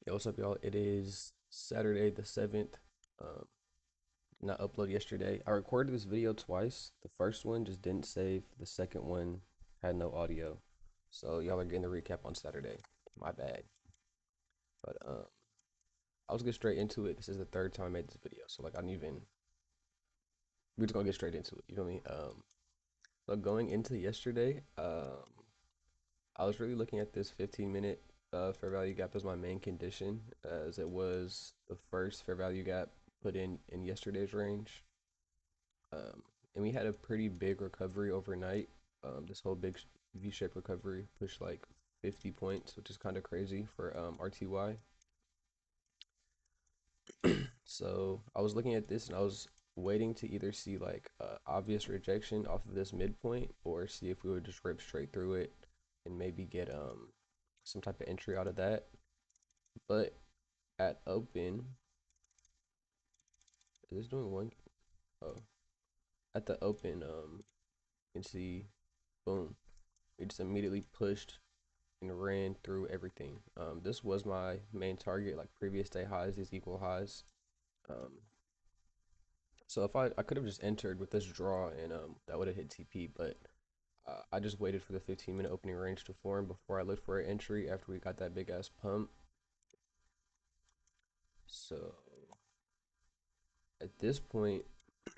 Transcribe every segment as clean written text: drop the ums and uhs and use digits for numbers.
Yo, what's up, y'all? It is Saturday the 7th. Um, not upload yesterday. I recorded this video twice. The first one just didn't save. The second one had no audio. So y'all are getting the recap on Saturday. My bad. But I was gonna get straight into it. This is the third time I made this video, so like I don't even. We're just gonna get straight into it. You know what I mean? So going into yesterday, I was really looking at this 15-minute fair value gap as my main condition, as it was the first fair value gap put in yesterday's range. Um, and we had a pretty big recovery overnight. This whole big V-shaped recovery pushed like 50 points, which is kind of crazy for RTY. So I was looking at this and I was waiting to either see like obvious rejection off of this midpoint or see if we would just rip straight through it and maybe get some type of entry out of that. But at open, is this doing one? Oh, at the open, you can see, boom, we just immediately pushed and ran through everything. This was my main target, like previous day highs, these equal highs. Um, so if I could have just entered with this draw and that would have hit TP, but I just waited for the 15-minute opening range to form before I looked for an entry after we got that big ass pump. So at this point,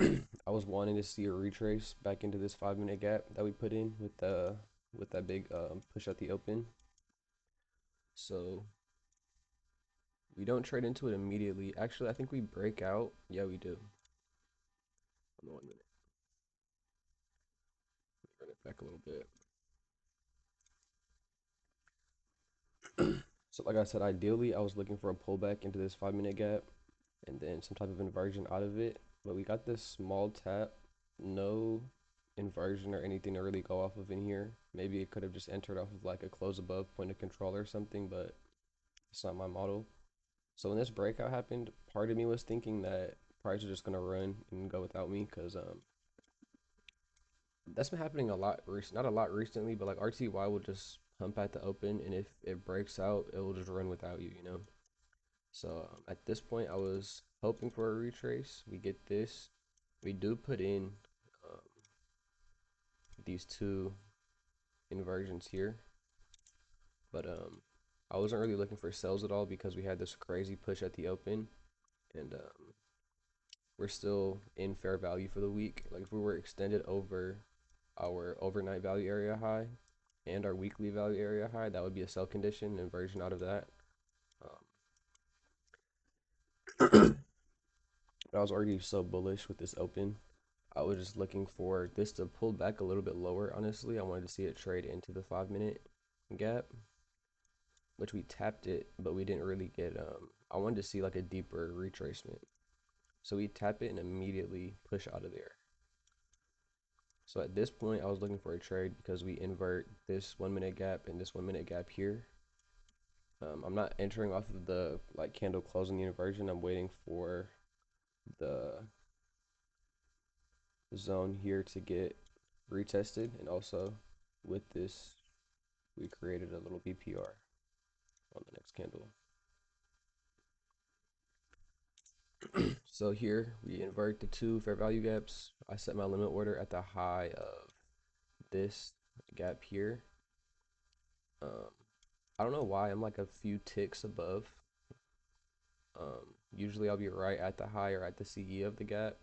I was wanting to see a retrace back into this 5-minute gap that we put in with that big push at the open. So we don't trade into it immediately. Actually, I think we break out. Yeah, we do. Hold on 1 minute. Run it back a little bit. So like I said, ideally I was looking for a pullback into this 5-minute gap and then some type of inversion out of it. But we got this small tap, no inversion or anything to really go off of in here. Maybe it could have just entered off of like a close above point of control or something, but it's not my model. So when this breakout happened, part of me was thinking that price is just gonna run and go without me because that's been happening a lot. Not a lot recently, but like RTY will just pump at the open, and if it breaks out, it will just run without you. You know. So at this point, I was hoping for a retrace. We get this. We do put in um, these two inversions here, but I wasn't really looking for sells at all because we had this crazy push at the open, and we're still in fair value for the week. Like if we were extended over our overnight value area high and our weekly value area high, that would be a sell condition inversion out of that. But I was already so bullish with this open. I was just looking for this to pull back a little bit lower, honestly. I wanted to see it trade into the 5-minute gap, which we tapped it, but we didn't really get, I wanted to see like a deeper retracement. So we tap it and immediately push out of there. So at this point, I was looking for a trade because we invert this 1-minute gap and this 1-minute gap here. I'm not entering off of the like candle closing the inversion. I'm waiting for the zone here to get retested, and also with this, we created a little BPR on the next candle. So here we invert the two fair value gaps. I set my limit order at the high of this gap here. Um, I don't know why I'm like a few ticks above. Usually I'll be right at the high or at the CE of the gap.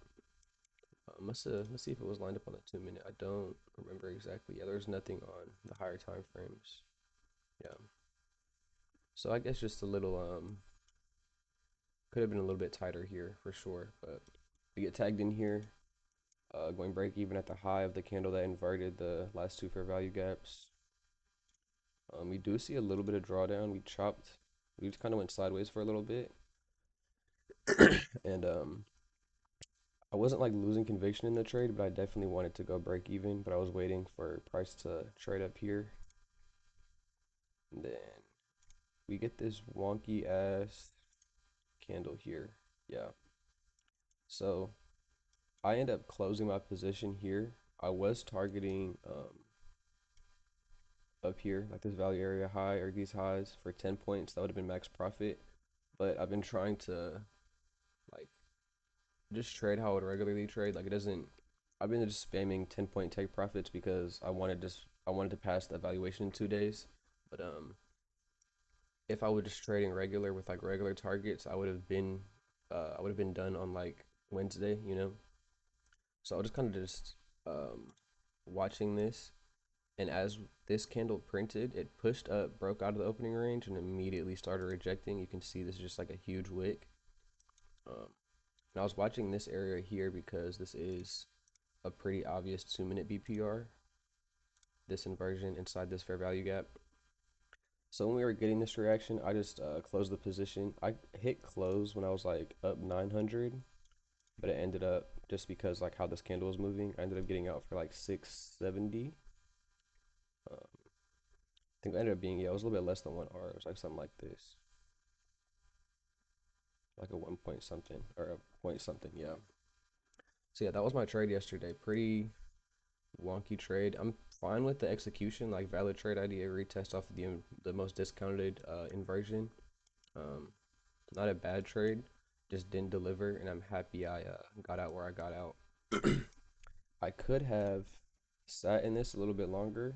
Let's see if it was lined up on the 2-minute. I don't remember exactly. Yeah, there's nothing on the higher time frames. Yeah. So I guess just a little could have been a little bit tighter here for sure, but we get tagged in here, going break even at the high of the candle that inverted the last two fair value gaps. We do see a little bit of drawdown. We just kind of went sideways for a little bit, and I wasn't like losing conviction in the trade, but I definitely wanted to go break even. But I was waiting for price to trade up here, and then we get this wonky ass candle here. Yeah. So I end up closing my position here. I was targeting up here, like this value area high or these highs for 10 points. That would have been max profit. but I've been trying to like just trade how I would regularly trade. Like it doesn't. I've been just spamming 10 point take profits because I wanted to pass the evaluation in 2 days. But if I was just trading regular with like regular targets, I would have been done on like Wednesday. So I was just kind of just watching this, and as this candle printed, it pushed up, broke out of the opening range, and immediately started rejecting. You can see this is just like a huge wick. Um, and I was watching this area here because this is a pretty obvious 2 minute BPR, this inversion inside this fair value gap. So when we were getting this reaction, I just closed the position. I hit close when I was like up 900, but it ended up just because like how this candle was moving, I ended up getting out for like 670. I think it ended up being, yeah, it was a little bit less than 1 hour. It was like something like this, like a 1 point something or a point something, yeah. So yeah, that was my trade yesterday. Pretty wonky trade. I'm fine with the execution, like valid trade idea, retest off of the most discounted inversion. Um, Not a bad trade, just didn't deliver, and I'm happy I got out where I got out. I could have sat in this a little bit longer,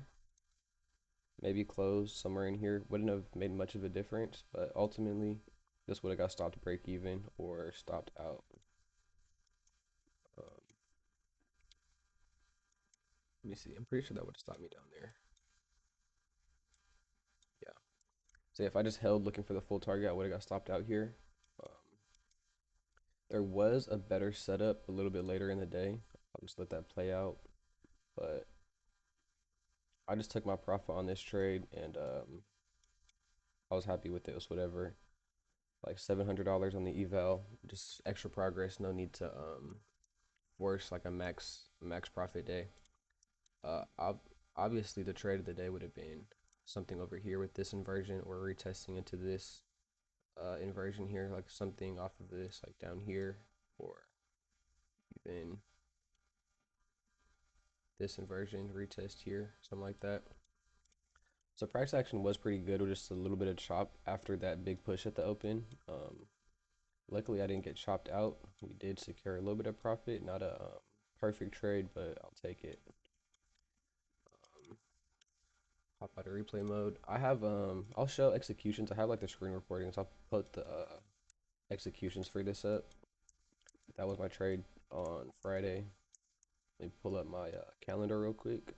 maybe closed somewhere in here. Wouldn't have made much of a difference, but ultimately, this would have got stopped break even or stopped out. Um, Let me see. I'm pretty sure that would have stopped me down there. Yeah. So if I just held looking for the full target, I would have got stopped out here. Um, there was a better setup a little bit later in the day. I'll just let that play out. But I just took my profit on this trade, and I was happy with it. It was whatever, like $700 on the eval, just extra progress. No need to force like a max profit day. Obviously the trade of the day would have been something over here with this inversion or retesting into this inversion here, like something off of this, like down here, or even this inversion retest here, something like that. So price action was pretty good with just a little bit of chop after that big push at the open. Luckily, I didn't get chopped out. We did secure a little bit of profit. Not a perfect trade, but I'll take it. Um, Hop out of replay mode. I'll show executions. I have like the screen recordings. I'll put the executions for this up. That was my trade on Friday. Let me pull up my calendar real quick.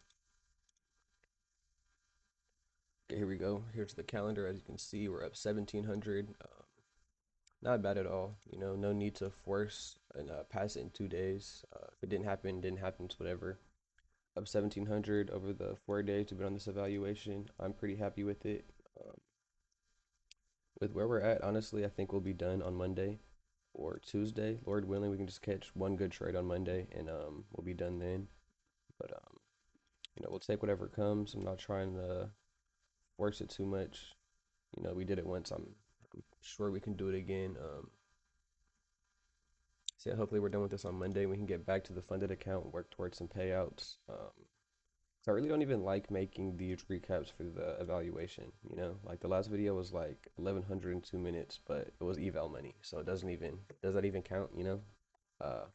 Okay, here we go. Here's the calendar. As you can see, we're up 1,700. Not bad at all. No need to force and pass it in 2 days. If it didn't happen, didn't happen. It's whatever. Up 1,700 over the 4 days to be on this evaluation. I'm pretty happy with it. Um, with where we're at, honestly, I think we'll be done on Monday or Tuesday. Lord willing, we can just catch one good trade on Monday and we'll be done then. But we'll take whatever comes. I'm not trying to force it too much. We did it once. I'm sure we can do it again. So yeah, hopefully we're done with this on Monday. We can get back to the funded account and work towards some payouts. So I really don't even like making these recaps for the evaluation. Like the last video was like 1,100 in 2 minutes, but it was eval money, so it does that even count? Uh,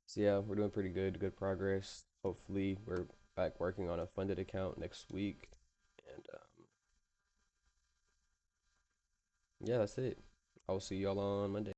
so yeah, we're doing pretty good progress. Hopefully we're back working on a funded account next week, and yeah, that's it. I'll see y'all on Monday.